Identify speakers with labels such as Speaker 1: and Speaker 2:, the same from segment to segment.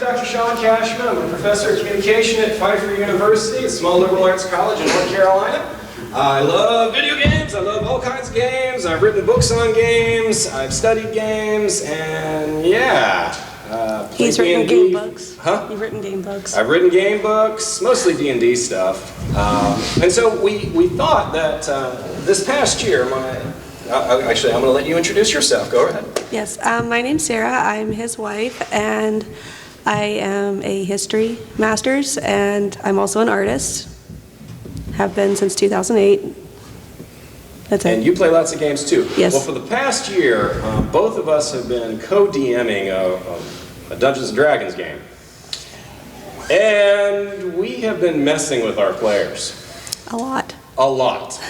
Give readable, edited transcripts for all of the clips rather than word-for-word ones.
Speaker 1: is Dr. Sean Cashman. I'm a professor of communication at Pfeiffer University, a small liberal arts college in North Carolina. I love video games. I love all kinds of games. I've written books on games. I've studied games, and yeah.
Speaker 2: He's written game books.
Speaker 1: Huh?
Speaker 2: You've written game books.
Speaker 1: I've written game books, mostly D&D stuff. And so we thought that this past year, actually, I'm going to let you introduce yourself. Go ahead.
Speaker 2: Yes, my name's Sarah. I'm his wife, and I am a history master's, and I'm also an artist. Have been since 2008. That's it.
Speaker 1: And you play lots of games too.
Speaker 2: Yes.
Speaker 1: Well, for the past year, both of us have been co-DMing a Dungeons and Dragons game. And we have been messing with our players.
Speaker 2: A lot.
Speaker 1: A lot.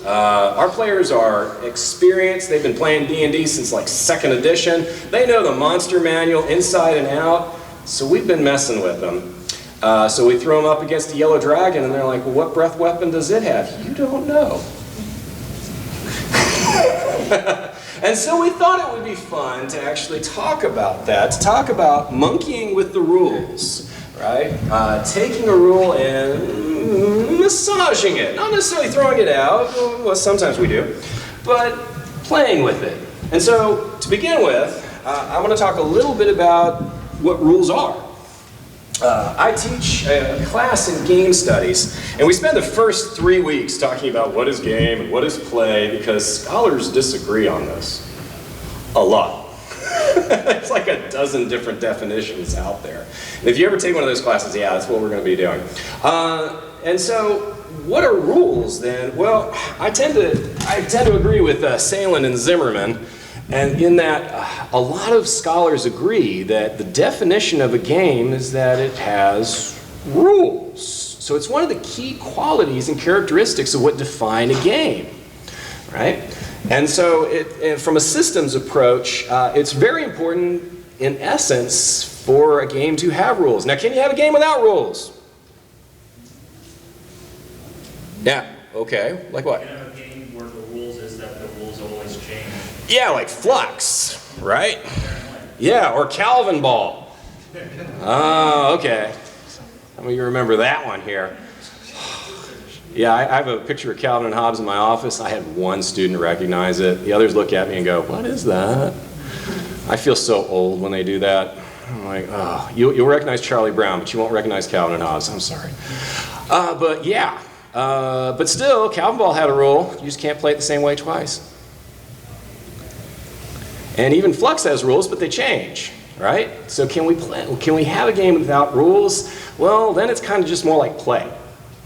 Speaker 1: Our players are experienced. They've been playing D&D since like 2nd edition. They know the monster manual inside and out. So we've been messing with them. So we throw them up against a yellow dragon and they're like, well, what breath weapon does it have? You don't know. And so we thought it would be fun to actually talk about that, to talk about monkeying with the rules, right? Taking a rule and massaging it, not necessarily throwing it out, well, sometimes we do, but playing with it. And so to begin with, I want to talk a little bit about what rules are. I teach a class in game studies, and we spend the first 3 weeks talking about what is game and what is play, because scholars disagree on this a lot. There's like a dozen different definitions out there. And if you ever take one of those classes, yeah, that's what we're going to be doing. And so, what are rules then? Well, I tend to agree with Salen and Zimmerman. And in that, a lot of scholars agree that the definition of a game is that it has rules. So it's one of the key qualities and characteristics of what define a game, right? And so from a systems approach, it's very important, in essence, for a game to have rules. Now, can you have a game without rules? Yeah, okay. Like what?
Speaker 3: You can have a game where the rules is that the rules always change.
Speaker 1: Yeah, like Flux, right? Yeah, or Calvin Ball. Oh, okay. Some of you remember that one here. Yeah, I have a picture of Calvin and Hobbes in my office. I had one student recognize it. The others look at me and go, what is that? I feel so old when they do that. I'm like, oh, you'll recognize Charlie Brown, but you won't recognize Calvin and Hobbes. I'm sorry. But yeah, but still, Calvin Ball had a rule. You just can't play it the same way twice. And even Flux has rules, but they change, right? So can we have a game without rules? Well, then it's kind of just more like play.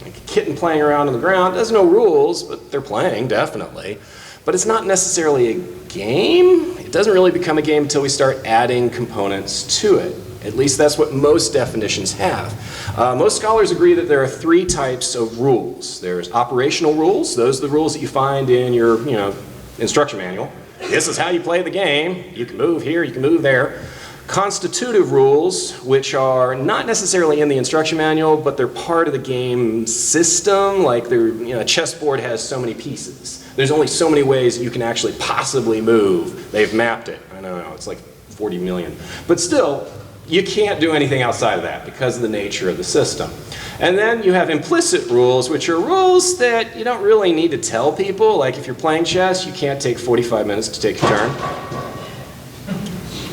Speaker 1: Like a kitten playing around on the ground. There's no rules, but they're playing, definitely. But it's not necessarily a game. It doesn't really become a game until we start adding components to it. At least that's what most definitions have. Most scholars agree that there are 3 types of rules. There's operational rules. Those are the rules that you find in your instruction manual. This is how you play the game. You can move here, you can move there. Constitutive rules, which are not necessarily in the instruction manual, but they're part of the game system. Like a chessboard has so many pieces. There's only so many ways that you can actually possibly move. They've mapped it. I don't know, it's like 40 million. But still, you can't do anything outside of that because of the nature of the system. And then you have implicit rules, which are rules that you don't really need to tell people. Like if you're playing chess, you can't take 45 minutes to take your turn.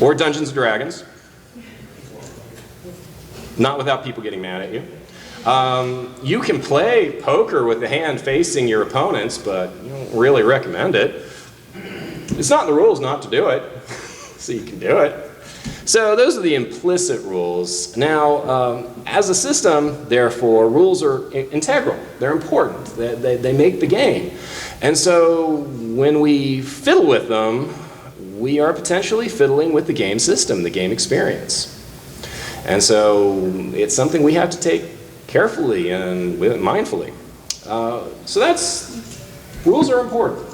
Speaker 1: Or Dungeons and Dragons. Not without people getting mad at you. You can play poker with the hand facing your opponents, but you don't really recommend it. It's not in the rules not to do it, so you can do it. So those are the implicit rules. Now, as a system, therefore, rules are integral. They're important. They make the game. And so when we fiddle with them, we are potentially fiddling with the game system, the game experience. And so it's something we have to take carefully and mindfully. Rules are important.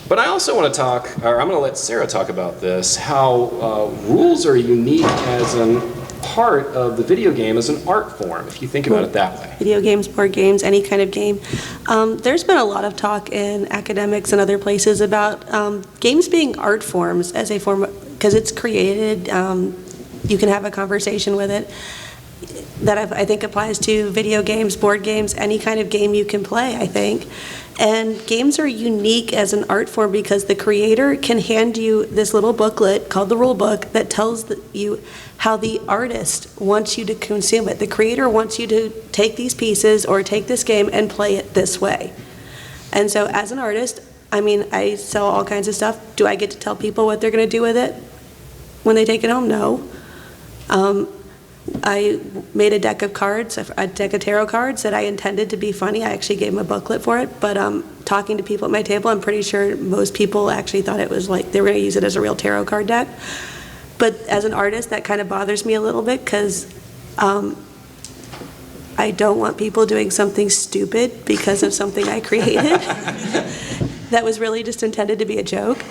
Speaker 1: But I also want to talk, or I'm going to let Sarah talk about this, how rules are unique as a part of the video game as an art form, if you think about it that way.
Speaker 2: Video games, board games, any kind of game. There's been a lot of talk in academics and other places about games being art forms as a form, because it's created you can have a conversation with it. That I think applies to video games, board games, any kind of game you can play, I think. And games are unique as an art form because the creator can hand you this little booklet called the rule book that tells you how the artist wants you to consume it. The creator wants you to take these pieces or take this game and play it this way. And so as an artist, I mean, I sell all kinds of stuff. Do I get to tell people what they're going to do with it when they take it home? No. I made a deck of cards, a deck of tarot cards that I intended to be funny. I actually gave them a booklet for it, but talking to people at my table, I'm pretty sure most people actually thought it was like they were going to use it as a real tarot card deck. But as an artist, that kind of bothers me a little bit because I don't want people doing something stupid because of something I created that was really just intended to be a joke.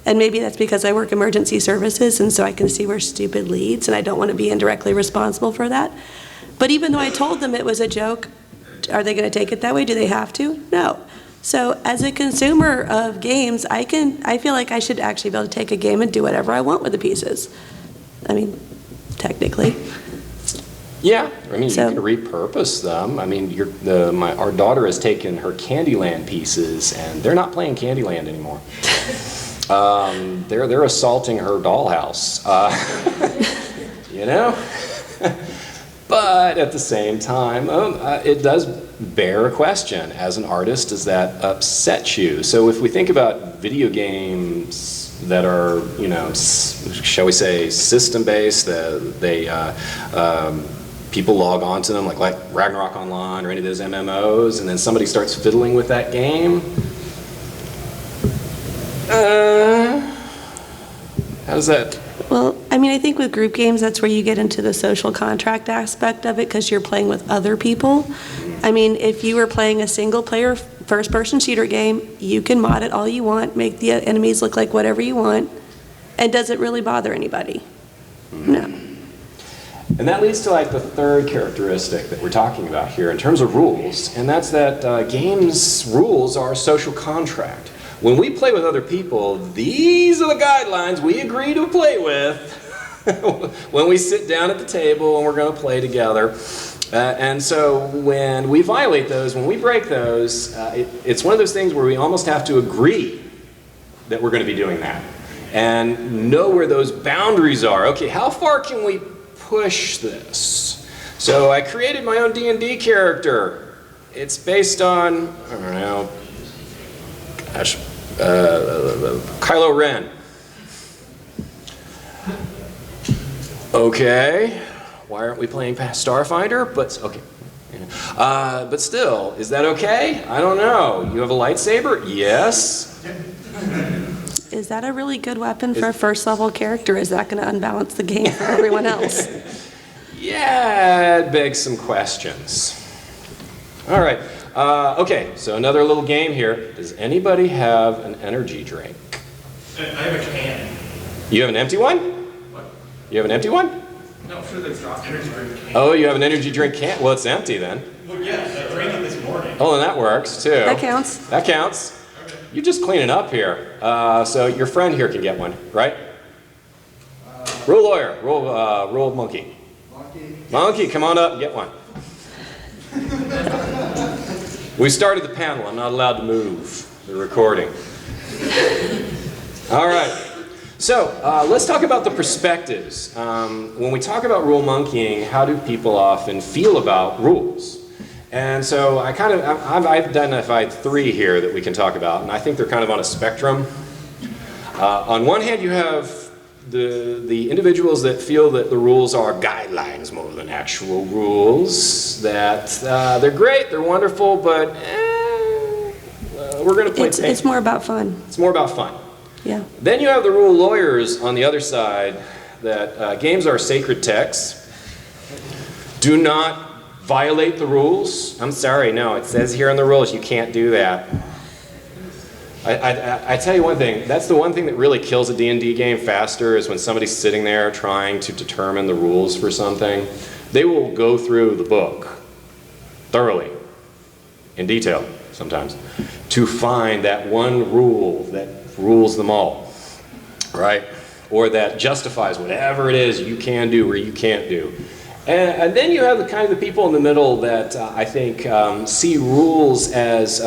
Speaker 2: And maybe that's because I work emergency services, and so I can see where stupid leads, and I don't want to be indirectly responsible for that. But even though I told them it was a joke, are they going to take it that way? Do they have to? No. So as a consumer of games, I feel like I should actually be able to take a game and do whatever I want with the pieces. I mean, technically.
Speaker 1: Yeah, I mean, you can repurpose them. I mean, our daughter has taken her Candyland pieces, and they're not playing Candyland anymore. They're assaulting her dollhouse, you know? But at the same time, it does bear a question. As an artist, does that upset you? So if we think about video games that are, you know, shall we say, system-based, people log on to them, like Ragnarok Online or any of those MMOs, and then somebody starts fiddling with that game. How does that?
Speaker 2: Well, I mean, I think with group games, that's where you get into the social contract aspect of it because you're playing with other people. I mean, if you were playing a single-player first-person shooter game, you can mod it all you want, make the enemies look like whatever you want, and does it really bother anybody? No.
Speaker 1: And that leads to like the third characteristic that we're talking about here in terms of rules, and that's that games rules are a social contract. When we play with other people, these are the guidelines we agree to play with when we sit down at the table and we're going to play together. And so when we violate those, when we break those, it's one of those things where we almost have to agree that we're going to be doing that and know where those boundaries are. Okay, how far can we push this? So I created my own D&D character. It's based on, I don't know, gosh, Kylo Ren. Okay, why aren't we playing Starfighter? But okay, but still, is that okay? I don't know. You have a lightsaber? Yes.
Speaker 2: Is that a really good weapon for a first level character? Is that going to unbalance the game for everyone else?
Speaker 1: Yeah, it begs some questions. All right. Okay, so another little game here. Does anybody have an energy drink?
Speaker 3: I have a can.
Speaker 1: You have an empty one?
Speaker 3: What?
Speaker 1: You have an empty one?
Speaker 3: No, I'm sure there's energy drink can.
Speaker 1: Oh, you have an energy drink can? Well, it's empty then.
Speaker 3: Well, yes, I drank it this morning.
Speaker 1: Oh, then that works too.
Speaker 2: That counts.
Speaker 1: That counts.
Speaker 3: Okay.
Speaker 1: You're just cleaning up here. So your friend here can get one, right? Rule lawyer, rule monkey. Monkey, come on up and get one. We started the panel. I'm not allowed to move the recording. All right. So let's talk about the perspectives. When we talk about rule monkeying, how do people often feel about rules? And so I've identified three here that we can talk about, and I think they're kind of on a spectrum. On one hand, you have the individuals that feel that the rules are guidelines more than actual rules, that they're great, they're wonderful, but we're going to play.
Speaker 2: It's more about fun.
Speaker 1: It's more about fun.
Speaker 2: Yeah.
Speaker 1: Then you have the rule lawyers on the other side, that games are sacred texts. Do not violate the rules. I'm sorry, no, it says here in the rules you can't do that. I tell you one thing, that's the one thing that really kills a D&D game faster is when somebody's sitting there trying to determine the rules for something. They will go through the book thoroughly, in detail sometimes, to find that one rule that rules them all, right? or that justifies whatever it is you can do or you can't do. And then you have the kind of the people in the middle that I think see rules as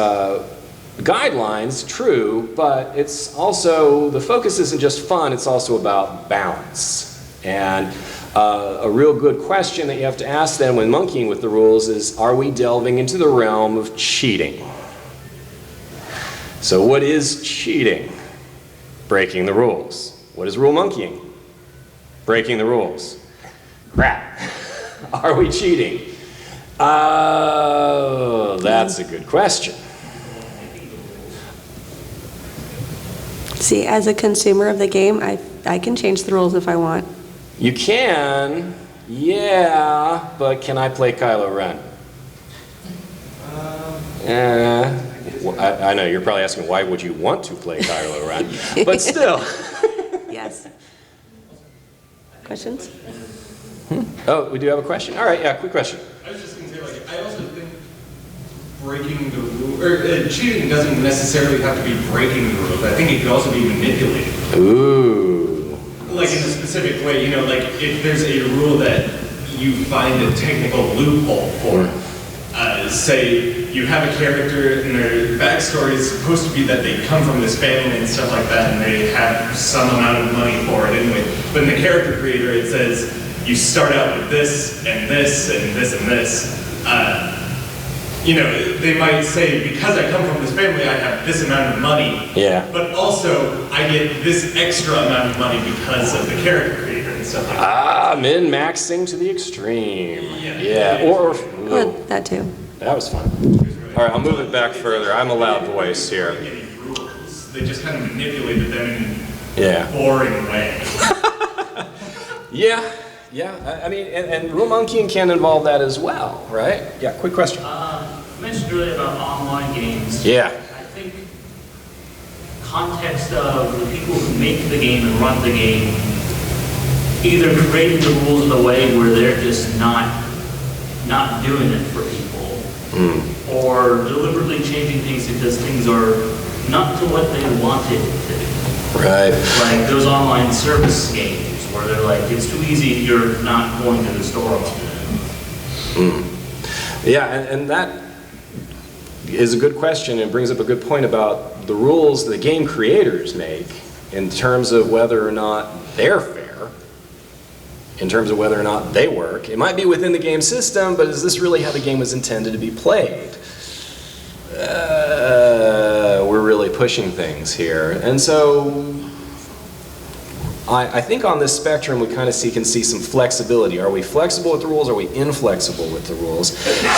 Speaker 1: guidelines, true, but it's also, the focus isn't just fun, it's also about balance. And a real good question that you have to ask then when monkeying with the rules is, are we delving into the realm of cheating? So what is cheating? Breaking the rules. What is rule monkeying? Breaking the rules. Crap. Are we cheating? That's a good question.
Speaker 2: See, as a consumer of the game, I can change the rules if I want.
Speaker 1: You can, yeah, but can I play Kylo Ren? I know, you're probably asking why would you want to play Kylo Ren, but still.
Speaker 2: Yes. Questions?
Speaker 1: Oh, we do have a question? All right, yeah, quick question.
Speaker 3: I was just going to say, like, I also think breaking the rule, or cheating doesn't necessarily have to be breaking the rules. I think it could also be manipulating.
Speaker 1: Ooh.
Speaker 3: Like in a specific way, you know, like if there's a rule that you find a technical loophole for, say you have a character and their backstory is supposed to be that they come from this family and stuff like that and they have some amount of money for it anyway, but in the character creator it says you start out with this and this and this and this. You know, they might say, because I come from this family, I have this amount of money.
Speaker 1: Yeah.
Speaker 3: But also, I get this extra amount of money because of the character creator and stuff like that.
Speaker 1: Min-maxing to the extreme.
Speaker 3: Yeah.
Speaker 1: Or
Speaker 2: Well, that too.
Speaker 1: that was fun. All right, I'll move it back further. I'm a loud voice here.
Speaker 3: Any rules. They just kind of manipulated them in
Speaker 1: Yeah.
Speaker 3: a boring way.
Speaker 1: Yeah. Yeah, I mean, and rule monkeying can involve that as well, right? Yeah, quick question.
Speaker 4: You mentioned earlier about online games.
Speaker 1: Yeah.
Speaker 4: I think context of the people who make the game and run the game either creating the rules in a way where they're just not doing it for people, or deliberately changing things because things are not to what they wanted to be.
Speaker 1: Right.
Speaker 4: Like those online service games where they're like, it's too easy, you're not going to the store often.
Speaker 1: Yeah, and that is a good question and brings up a good point about the rules the game creators make in terms of whether or not they're fair, in terms of whether or not they work. It might be within the game system, but is this really how the game was intended to be played? We're really pushing things here. And so I think on this spectrum we kind of can see some flexibility. Are we flexible with the rules? Are we inflexible with the rules?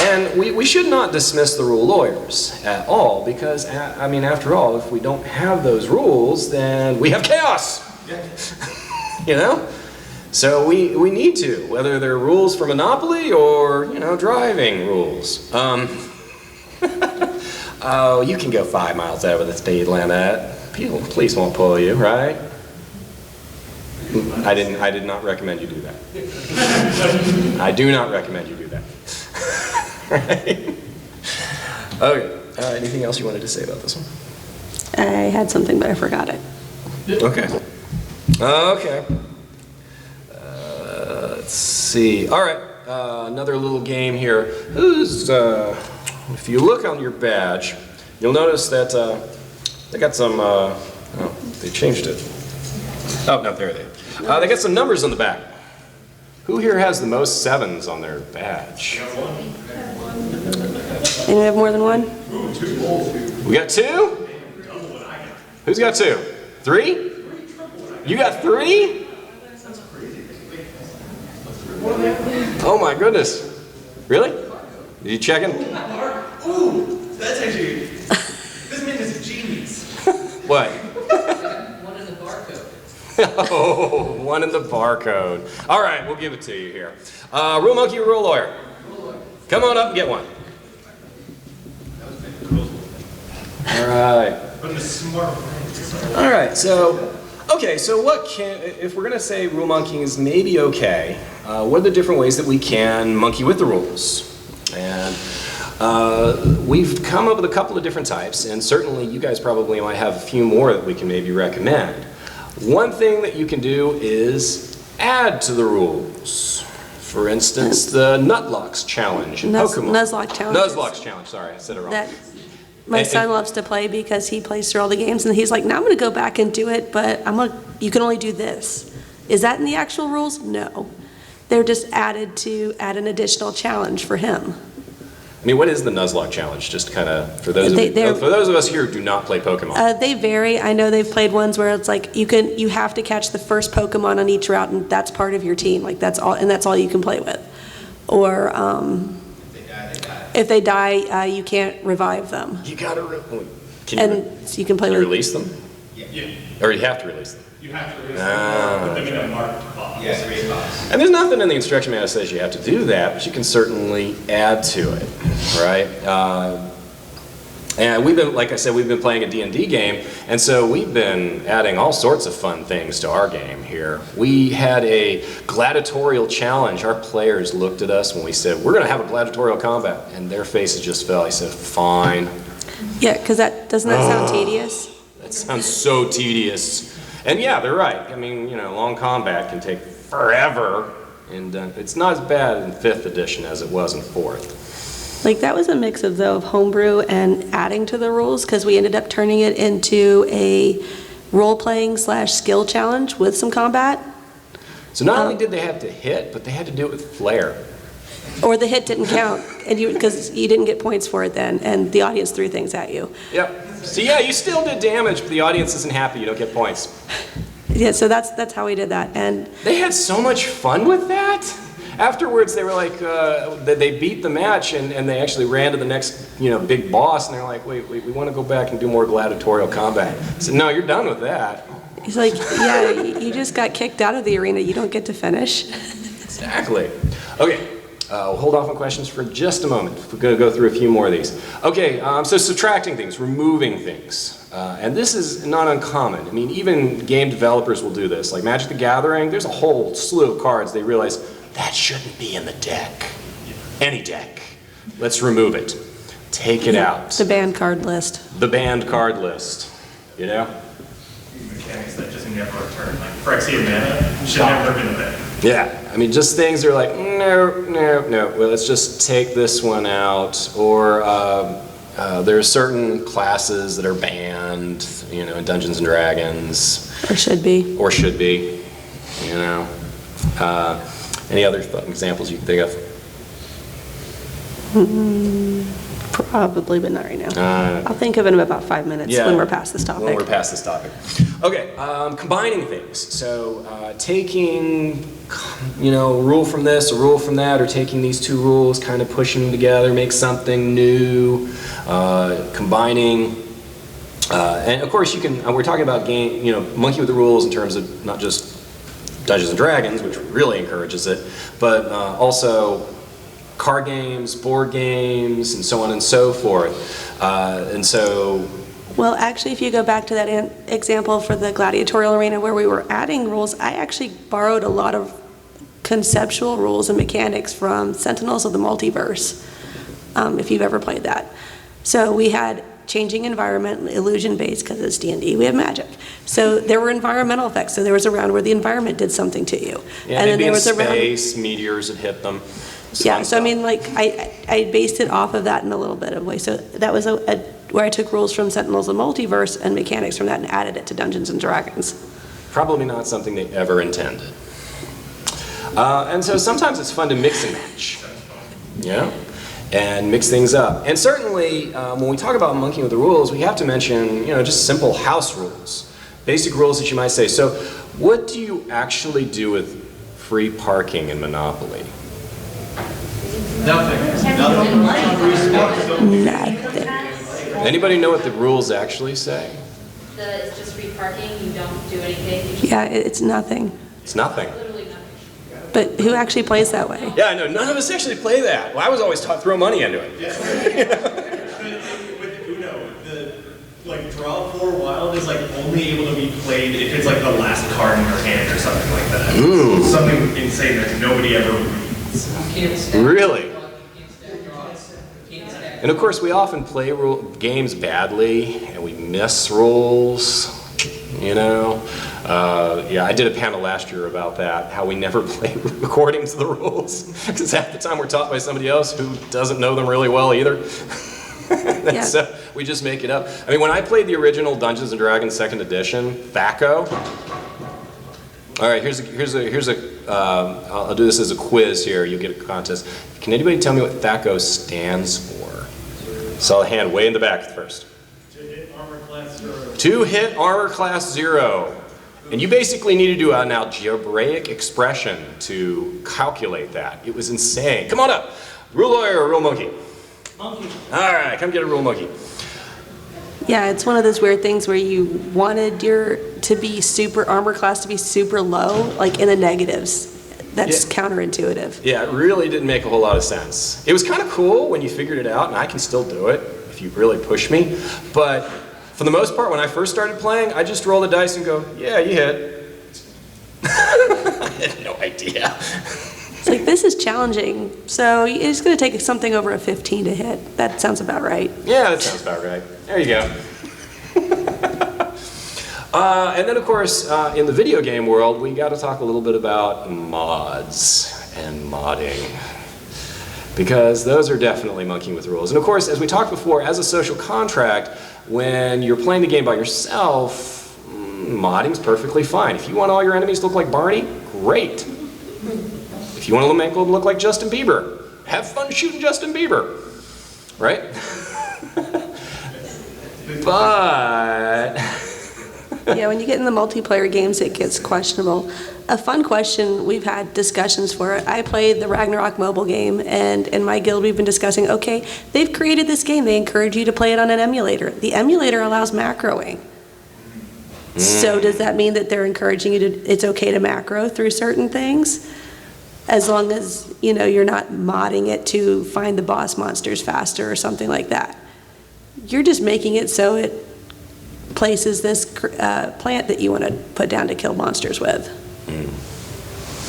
Speaker 1: And we should not dismiss the rule lawyers at all because, I mean, after all, if we don't have those rules, then we have chaos. You know? So we need to, whether they're rules for Monopoly or, you know, driving rules. Oh, you can go 5 miles over the speed limit. Police won't pull you, right? I did not recommend you do that. I do not recommend you do that. Right? Okay. Anything else you wanted to say about this one?
Speaker 2: I had something, but I forgot it.
Speaker 1: Okay. Okay. Let's see. All right. Another little game here. If you look on your badge, you'll notice that they got some. Oh, they changed it. Oh, no, there they are. They got some numbers on the back. Who here has the most 7s on their badge?
Speaker 2: Anyone have more than one?
Speaker 1: We got 2? Who's got 2? 3? You got 3? Oh my goodness. Really? Are you checking?
Speaker 3: Ooh, that's actually, this man is a genius.
Speaker 1: What? Oh, 1 in the barcode. All right, we'll give it to you here. Rule monkey or rule lawyer? Come on up and get one. All right.
Speaker 3: But the smart man.
Speaker 1: All right, so, okay, so if we're going to say rule monkeying is maybe okay, what are the different ways that we can monkey with the rules? And we've come up with a couple of different types, and certainly you guys probably might have a few more that we can maybe recommend. One thing that you can do is add to the rules. For instance, the Nutlocks challenge in Pokemon.
Speaker 2: Nuzlocke challenge.
Speaker 1: Nuzlocke challenge, sorry, I said it wrong.
Speaker 2: That my son loves to play because he plays through all the games, and he's like, now I'm going to go back and do it, but you can only do this. Is that in the actual rules? No. They're just added to add an additional challenge for him.
Speaker 1: I mean, what is the Nuzlocke challenge? Just kind of, for those of us here who do not play Pokemon.
Speaker 2: They vary. I know they've played ones where it's like you have to catch the first Pokemon on each route, and that's part of your team. Like that's all you can play with. Or if they die, you can't revive them.
Speaker 1: You gotta,
Speaker 2: So you can play with.
Speaker 1: Release them?
Speaker 3: Yeah.
Speaker 1: Or you have to release them?
Speaker 3: You have to release them, put them in a marked box.
Speaker 5: Yeah, 3 box.
Speaker 1: And there's nothing in the instruction manual that says you have to do that, but you can certainly add to it, right? And we've been, like I said, we've been playing a D&D game, and so we've been adding all sorts of fun things to our game here. We had a gladiatorial challenge. Our players looked at us when we said, we're going to have a gladiatorial combat, and their faces just fell. I said, fine.
Speaker 2: Yeah, because doesn't that sound tedious?
Speaker 1: That sounds so tedious. And yeah, they're right. I mean, long combat can take forever, and it's not as bad in 5th edition as it was in 4th.
Speaker 2: Like that was a mix of homebrew and adding to the rules, because we ended up turning it into a role-playing / skill challenge with some combat.
Speaker 1: So not only did they have to hit, but they had to do it with flair.
Speaker 2: Or the hit didn't count, and because you didn't get points for it then, and the audience threw things at you.
Speaker 1: Yep. So yeah, you still did damage, but the audience isn't happy. You don't get points.
Speaker 2: Yeah, so that's how we did that, and
Speaker 1: They had so much fun with that. Afterwards, they were like, they beat the match, and they actually ran to the next, big boss, and they're like, wait, we want to go back and do more gladiatorial combat. I said, no, you're done with that.
Speaker 2: he's like, yeah, you just got kicked out of the arena. You don't get to finish.
Speaker 1: Exactly. Okay. We'll hold off on questions for just a moment. We're going to go through a few more of these. Okay, so subtracting things, removing things. And this is not uncommon. I mean, even game developers will do this. Like Magic the Gathering, there's a whole slew of cards they realize, that shouldn't be in the deck. Any deck. Let's remove it. Take it out.
Speaker 2: The banned card list.
Speaker 1: The banned card list.
Speaker 3: Mechanics that just never return. Like Phyrexian mana should never have been a thing.
Speaker 1: Yeah, I mean, just things that are like, no. Well, let's just take this one out. Or there are certain classes that are banned, in Dungeons and Dragons.
Speaker 2: Or should be.
Speaker 1: Or should be, Any other examples you can think of?
Speaker 2: Probably, but not right now. I'll think of it in about 5 minutes when we're past this topic.
Speaker 1: When we're past this topic. Okay, combining things. So taking, a rule from this, a rule from that, or taking these two rules, kind of pushing them together, make something new, combining. And of course you can, we're talking about monkey with the rules in terms of not just Dungeons and Dragons, which really encourages it, but also card games, board games, and so on and so forth.
Speaker 2: Well, actually, if you go back to that example for the gladiatorial arena where we were adding rules, I actually borrowed a lot of conceptual rules and mechanics from Sentinels of the Multiverse, if you've ever played that. So we had changing environment, illusion-based, because it's D&D, we have magic. So there were environmental effects. So there was a round where the environment did something to you.
Speaker 1: Yeah, and then there was a space, meteors that hit them.
Speaker 2: Yeah, so I mean, like, I based it off of that in a little bit of way. So that was where I took rules from Sentinels of the Multiverse and mechanics from that and added it to Dungeons and Dragons.
Speaker 1: Probably not something they ever intended. And so sometimes it's fun to mix and match, and mix things up. And certainly, when we talk about monkeying with the rules, we have to mention, just simple house rules, basic rules that you might say. So what do you actually do with free parking in Monopoly?
Speaker 5: Nothing.
Speaker 1: Anybody know what the rules actually say?
Speaker 6: It's just free parking, you don't do anything.
Speaker 2: Yeah, it's nothing.
Speaker 1: It's nothing.
Speaker 6: Literally nothing.
Speaker 2: But who actually plays that way?
Speaker 1: Yeah, I know. None of us actually play that. Well, I was always taught throw money into it.
Speaker 3: With Uno, the draw 4 wild is only able to be played if it's the last card in your hand or something like that. Something insane that nobody ever reads.
Speaker 1: Really? And of course, we often play games badly, and we miss rules, Yeah, I did a panel last year about that, how we never play according to the rules, because half the time we're taught by somebody else who doesn't know them really well either.
Speaker 2: Yeah.
Speaker 1: So we just make it up. I mean, when I played the original Dungeons & Dragons 2nd edition, THACO. All right, I'll do this as a quiz here. You get a contest. Can anybody tell me what THACO stands for? Saw a hand way in the back first.
Speaker 3: To hit armor class 0.
Speaker 1: To hit armor class 0. And you basically need to do an algebraic expression to calculate that. It was insane. Come on up. Rule lawyer or rule monkey?
Speaker 4: Monkey.
Speaker 1: All right, come get a rule monkey.
Speaker 2: Yeah, it's one of those weird things where you wanted your armor class to be super low, like in the negatives. That's counterintuitive.
Speaker 1: Yeah, it really didn't make a whole lot of sense. It was kind of cool when you figured it out, and I can still do it if you really push me. But for the most part, when I first started playing, I just roll the dice and go, yeah, you hit. I had no idea.
Speaker 2: It's like, this is challenging, so it's going to take something over a 15 to hit. That sounds about right.
Speaker 1: Yeah, that sounds about right. There you go. And then, of course, in the video game world, we got to talk a little bit about mods and modding, because those are definitely monkeying with rules. And of course, as we talked before, as a social contract, when you're playing the game by yourself, modding's perfectly fine. If you want all your enemies to look like Barney, great. If you want to make them look like Justin Bieber, have fun shooting Justin Bieber, right? But
Speaker 2: Yeah, when you get in the multiplayer games, it gets questionable. A fun question, we've had discussions for it. I played the Ragnarok mobile game, and in my guild we've been discussing, okay, they've created this game. They encourage you to play it on an emulator. The emulator allows macroing. So does that mean that they're encouraging you to, it's okay to macro through certain things? As long as, you know, you're not modding it to find the boss monsters faster or something like that. You're just making it so it places this plant that you want to put down to kill monsters with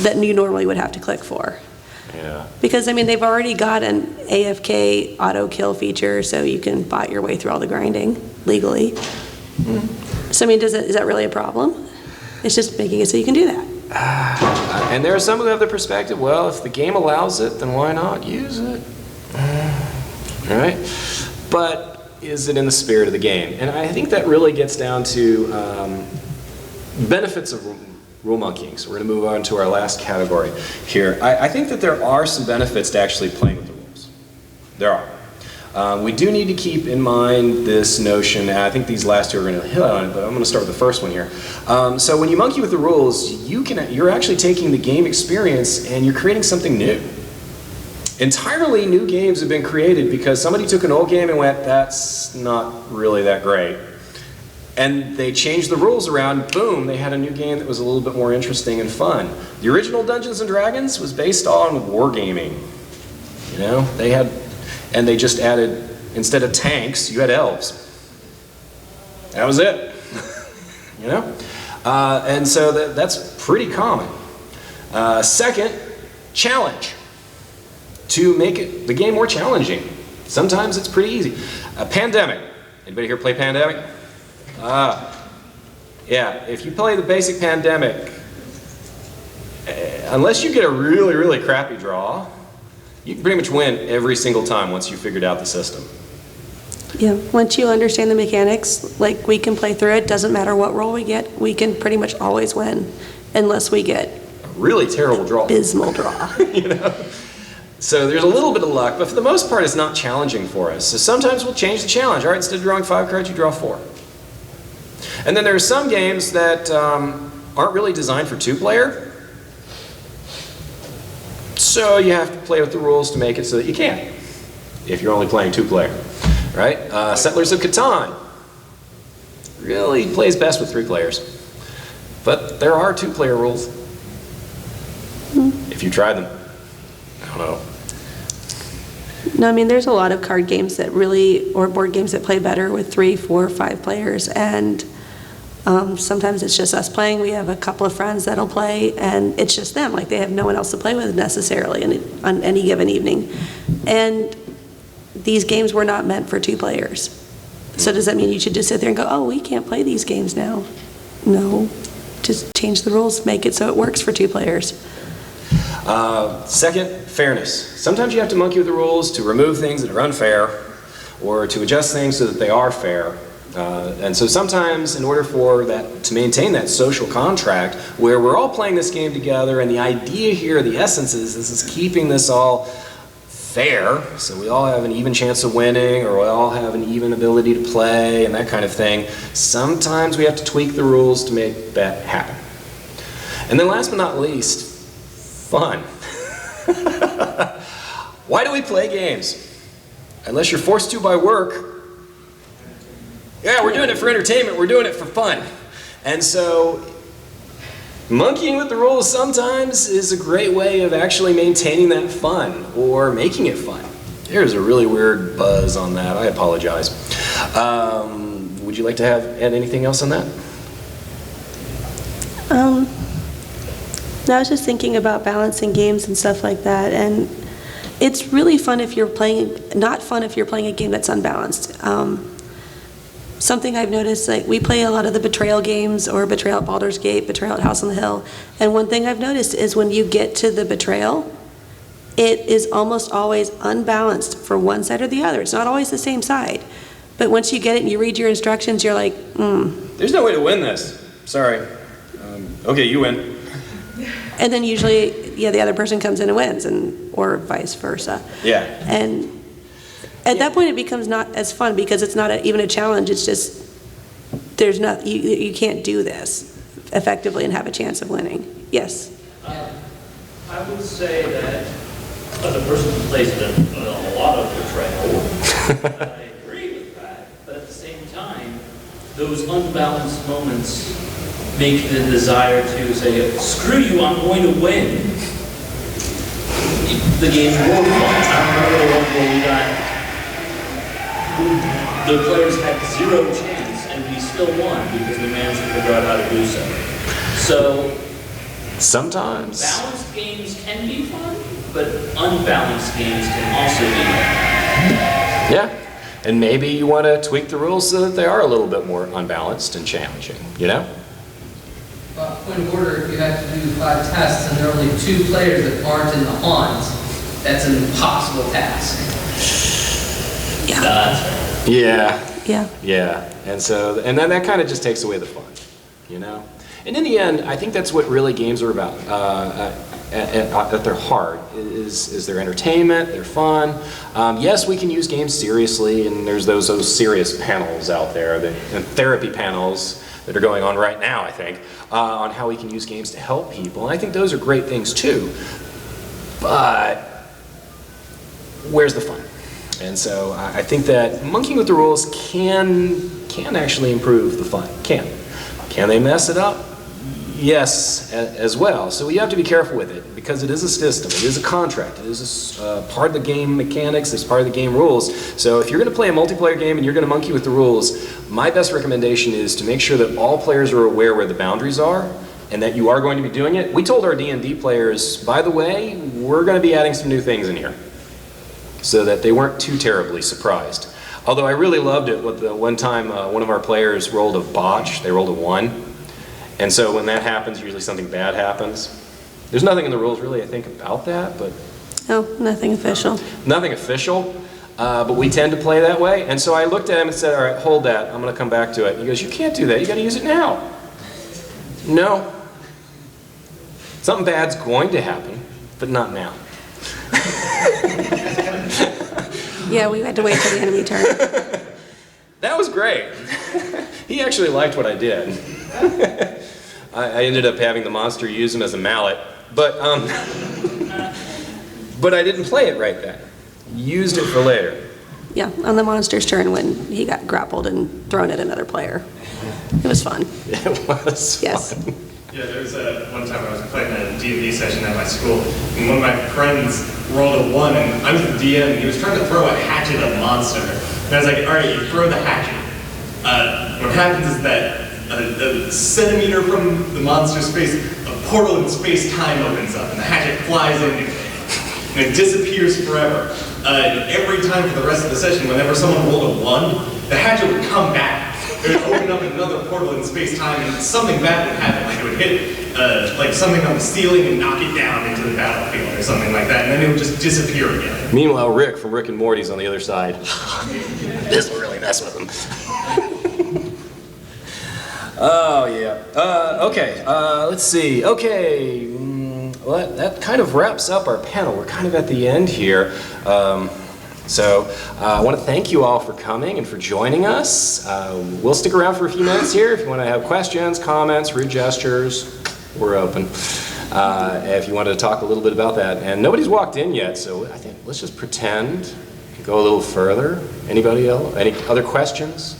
Speaker 2: that you normally would have to click for.
Speaker 1: yeah.
Speaker 2: Because, I mean, they've already got an AFK auto kill feature, so you can bot your way through all the grinding legally. So, I mean, is that really a problem? It's just making it so you can do that.
Speaker 1: And there are some who have the perspective, well, if the game allows it, then why not use it? All right? But is it in the spirit of the game? And I think that really gets down to benefits of rule monkeying. So we're going to move on to our last category here. I think that there are some benefits to actually playing with the rules. There are. We do need to keep in mind this notion, and I think these last two are going to hit on it, but I'm going to start with the first one here. So when you monkey with the rules, you're actually taking the game experience and you're creating something new. Entirely new games have been created because somebody took an old game and went, that's not really that great. And they changed the rules around, boom, they had a new game that was a little bit more interesting and fun. The original Dungeons & Dragons was based on wargaming. You know, and they just added, instead of tanks, you had elves. That was it. You know? And so that's pretty common. Second, challenge. To make the game more challenging. Sometimes it's pretty easy. Pandemic. Anybody here play Pandemic? Yeah, if you play the basic Pandemic, unless you get a really, really crappy draw, you can pretty much win every single time once you figured out the system.
Speaker 2: Yeah, once you understand the mechanics, like we can play through it, doesn't matter what roll we get, we can pretty much always win, unless we get
Speaker 1: A really terrible draw.
Speaker 2: abysmal draw.
Speaker 1: You know? So there's a little bit of luck, but for the most part, it's not challenging for us. So sometimes we'll change the challenge. All right, instead of drawing 5 cards, you draw 4. And then there are some games that aren't really designed for 2-player. So you have to play with the rules to make it so that you can, if you're only playing 2-player, right? Settlers of Catan really plays best with 3 players. But there are 2-player rules, if you try them. I don't know.
Speaker 2: No, I mean, there's a lot of card games that really, or board games that play better with 3, 4, 5 players, and sometimes it's just us playing. We have a couple of friends that'll play, and it's just them. Like, they have no one else to play with necessarily on any given evening. And these games were not meant for 2 players. So does that mean you should just sit there and go, oh, we can't play these games now? No. just change the rules, make it so it works for 2 players.
Speaker 1: Second, fairness. Sometimes you have to monkey with the rules to remove things that are unfair or to adjust things so that they are fair. And so sometimes in order for that to maintain that social contract where we're all playing this game together, and the idea here, the essence is this is keeping this all fair, so we all have an even chance of winning, or we all have an even ability to play and that kind of thing. Sometimes we have to tweak the rules to make that happen. And then last but not least, fun. Why do we play games? Unless you're forced to by work. Yeah, we're doing it for entertainment, we're doing it for fun. And so, monkeying with the rules sometimes is a great way of actually maintaining that fun, or making it fun. There's a really weird buzz on that, I apologize. Would you like to add anything else on that?
Speaker 2: I was just thinking about balancing games and stuff like that, and it's really fun if you're playing, not fun if you're playing a game that's unbalanced. Something I've noticed, like we play a lot of the Betrayal games, or Betrayal at Baldur's Gate, Betrayal at House on the Hill, and one thing I've noticed is when you get to the Betrayal, it is almost always unbalanced for one side or the other. It's not always the same side. But once you get it and you read your instructions, you're like,
Speaker 1: There's no way to win this. Sorry. Okay, you win.
Speaker 2: And then usually, yeah, the other person comes in and wins, or vice versa.
Speaker 1: Yeah.
Speaker 2: And at that point, it becomes not as fun because it's not even a challenge. It's just there's not you can't do this effectively and have a chance of winning. Yes.
Speaker 4: I would say that as a person who plays a lot of Betrayal, I agree with that. But at the same time, those unbalanced moments make the desire to say, "Screw you! I'm going to win." The game's more fun. I remember the one where we got. The players had 0 chance, and we still won because we managed to figure out how to do so. So,
Speaker 1: Sometimes.
Speaker 4: balanced games can be fun, but unbalanced games can also be fun.
Speaker 1: Yeah. And maybe you want to tweak the rules so that they are a little bit more unbalanced and challenging, you know?
Speaker 5: Point of order, if you have to do 5 tests and there are only 2 players that aren't in the haunt, that's an impossible task.
Speaker 1: Yeah.
Speaker 2: Yeah.
Speaker 1: Yeah. And so, and then that kind of just takes away the fun, you know? And in the end, I think that's what really games are about. At their heart is their entertainment, their fun. Yes, we can use games seriously, and there's those serious panels out there, and therapy panels that are going on right now, I think, on how we can use games to help people. And I think those are great things too. But where's the fun? And so I think that monkeying with the rules can actually improve the fun. Can they mess it up? Yes, as well. So you have to be careful with it because it is a system, it is a contract, it is part of the game mechanics, it's part of the game rules. So if you're going to play a multiplayer game and you're going to monkey with the rules, my best recommendation is to make sure that all players are aware where the boundaries are and that you are going to be doing it. We told our D&D players, by the way, we're going to be adding some new things in here so that they weren't too terribly surprised. Although I really loved it with the one time one of our players rolled a botch, they rolled a 1. And so when that happens, usually something bad happens. There's nothing in the rules really, I think, about that, but...
Speaker 2: No, nothing official.
Speaker 1: Nothing official, but we tend to play that way. And so I looked at him and said, all right, hold that, I'm gonna come back to it. And he goes, you can't do that, you gotta use it now. No. Something bad's going to happen, but not now.
Speaker 2: Yeah, we had to wait till the enemy turn.
Speaker 1: That was great. He actually liked what I did. I ended up having the monster use him as a mallet, but I didn't play it right then. Used it for later.
Speaker 2: Yeah, on the monster's turn when he got grappled and thrown at another player. It was fun.
Speaker 1: It was
Speaker 2: Yes.
Speaker 1: fun.
Speaker 3: Yeah, there was one time I was playing a D&D session at my school, and one of my friends rolled a 1, and I was the DM, and he was trying to throw a hatchet at a monster. And I was like, all right, you throw the hatchet. What happens is that a centimeter from the monster's face, a portal in space-time opens up, and the hatchet flies into it, and it disappears forever. And every time for the rest of the session, whenever someone rolled a 1, the hatchet would come back. it would open up another portal in space-time, and something bad would happen. Like it would hit like something on the ceiling and knock it down into the battlefield or something like that, and then it would just disappear again.
Speaker 1: Meanwhile, Rick from Rick and Morty's on the other side. This will really mess with him. Oh, yeah. Okay, let's see. Okay, well, that kind of wraps up our panel. We're kind of at the end here. So I want to thank you all for coming and for joining us. We'll stick around for a few minutes here. If you want to have questions, comments, rude gestures, we're open. If you wanted to talk a little bit about that. And nobody's walked in yet, so I think let's just pretend and go a little further. Anybody else? Any other questions?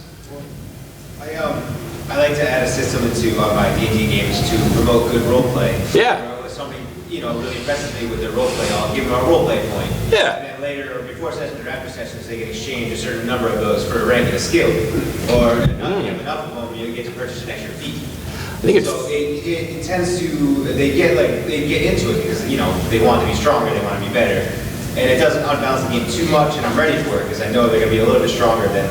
Speaker 7: I like to add a system into my D&D games to promote good role play.
Speaker 1: Yeah.
Speaker 7: If somebody, really impresses me with their role play, I'll give them a role play point.
Speaker 1: Yeah.
Speaker 7: And then later, or before sessions or after sessions, they can exchange a certain number of those for ranking a skill. Or if you have enough of them, you get to purchase an extra feat.
Speaker 1: I think it's...
Speaker 7: So it tends to, they get into it because, they want to be stronger, they want to be better. And it doesn't unbalance the game too much, and I'm ready for it because I know they're going to be a little bit stronger than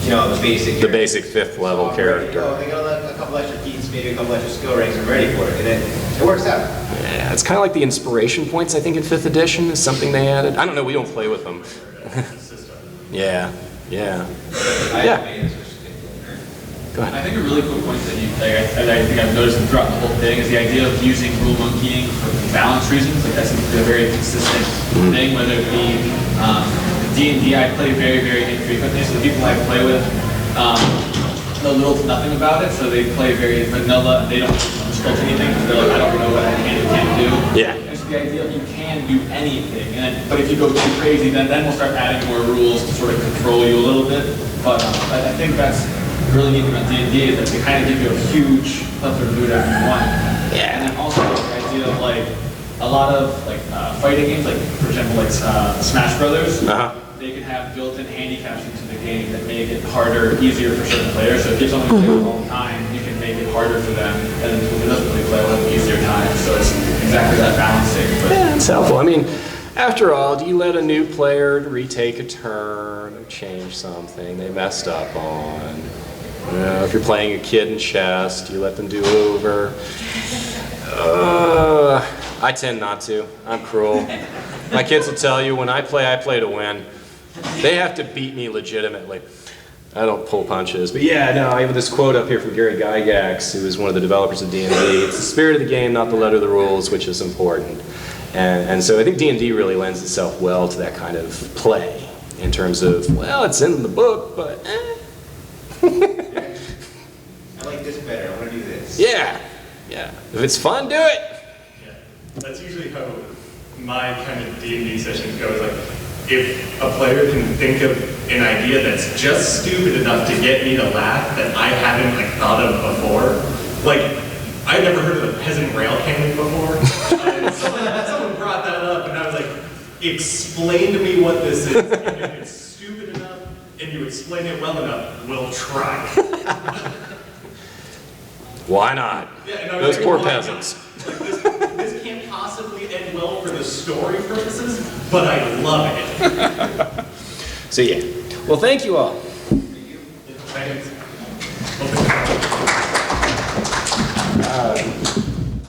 Speaker 7: the basic.
Speaker 1: The basic 5th level character.
Speaker 7: They got a couple extra feats, maybe a couple extra skill ranks. I'm ready for it, and it works out.
Speaker 1: Yeah, it's kind of like the inspiration points. I think in 5th edition is something they added. I don't know. We don't play with them. Yeah. Go ahead.
Speaker 8: I think a really cool point that I think I've noticed throughout the whole thing is the idea of using rule monkeying for balance reasons. Like that seems to be a very consistent thing, whether it be D&D. I play very, very infrequently, so the people I play with know little to nothing about it, so they play very vanilla. They don't restrict anything because they're like, I don't know what I can and can't do.
Speaker 1: Yeah.
Speaker 8: It's the idea of you can do anything, but if you go too crazy, then we'll start adding more rules to sort of control you a little bit. But I think that's really neat about D&D is that they kind of give you a huge plethora of food after you want.
Speaker 1: Yeah.
Speaker 8: And then also the idea of a lot of fighting games, like for example Smash Brothers. They can have built-in handicaps into the game that make it harder, easier for certain players. So if you have someone who plays all the time, you can make it harder for them, and who doesn't really play, will have an easier time. So it's exactly that balancing. But
Speaker 1: Yeah, it's helpful. I mean, after all, do you let a new player retake a turn or change something they messed up on? If you're playing a kid in chess, do you let them do over? I tend not to. I'm cruel. My kids will tell you, when I play to win. They have to beat me legitimately. I don't pull punches. But yeah, no, I have this quote up here from Gary Gygax, who is one of the developers of D&D. It's the spirit of the game, not the letter of the rules, which is important. And so I think D&D really lends itself well to that kind of play, in terms of, well, it's in the book, but
Speaker 7: I like this better. I want to do this.
Speaker 1: Yeah. If it's fun, do it.
Speaker 3: Yeah, that's usually how my kind of D&D sessions go. Is like, if a player can think of an idea that's just stupid enough to get me to laugh that I haven't thought of before. Like, I'd never heard of the peasant rail cannon before. And someone brought that up, and I was like, explain to me what this is. And if it's stupid enough, and you explain it well enough, we'll try.
Speaker 1: Why not?
Speaker 3: Yeah, and I was
Speaker 1: Those
Speaker 3: like,
Speaker 1: poor
Speaker 3: why
Speaker 1: peasants.
Speaker 3: not? This can't possibly end well for the story purposes, but I love it.
Speaker 1: So yeah. Well, thank you all.
Speaker 3: Thanks.